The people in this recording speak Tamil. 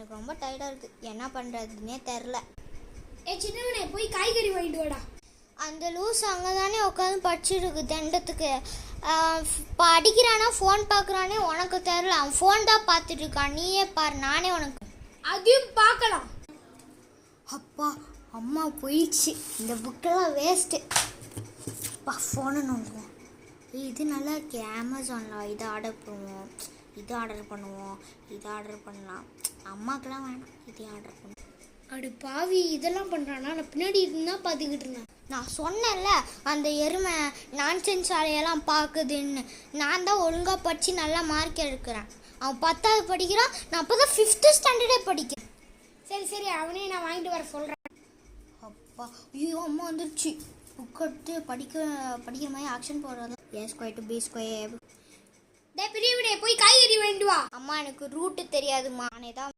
எனக்கு ரொம்ப டயர்டாக இருக்குது, என்ன பண்ணுறதுன்னே தெரில. சின்னவனே போய் காய்கறி வாங்கிட்டு வாடா. அந்த லூஸ் அங்கே தானே உட்காந்து படிச்சுருக்கு தண்டத்துக்கு. படிக்கிறானா ஃபோன் பார்க்குறானே உனக்கு தெரில. அவன் ஃபோன் தான் பார்த்துட்டு இருக்கான், நீயே பாரு, நானே உனக்கு அதையும் பார்க்கலாம். அப்பா அம்மா போயிடுச்சு, இந்த புக்கெல்லாம் வேஸ்ட்டு. அப்பா ஃபோனை நோண்டுவோம். இது நல்லா இருக்கு, அமேசானில் இதை ஆர்டர் பண்ணுவோம், இது ஆர்டர் பண்ணுவோம், இது ஆர்டர் பண்ணலாம். அம்மாக்கெல்லாம் வேணாம், இதே ஆர்டர் பண்ணுவோம். அப்படி பாவி இதெல்லாம் பண்ணுறானா? நான் பின்னாடி இருந்தால் பார்த்துக்கிட்டு இருந்தேன். நான் சொன்னேன்ல அந்த எருமை நான்சென்ஸ் வேலையெல்லாம் பார்க்குதுன்னு. நான் தான் ஒழுங்காக படித்து நல்லா மார்க் எடுக்கிறேன். அவன் 10வது படிக்கிறான், நான் அப்போ தான் 5th ஸ்டாண்டர்டே படிக்கிறேன். சரி அவனே நான் வாங்கிட்டு வர சொல்கிறேன். அப்பா ஐயோ அம்மா வந்துருச்சு. புக் எடுத்து படிக்கிற மாதிரி ஆக்ஷன் போடுறது. A² B². பெரியவனே போய் காய்கறி வாங்கிட்டு வா. அம்மா எனக்கு ரூட்டு தெரியாதும்மா, நானே தான்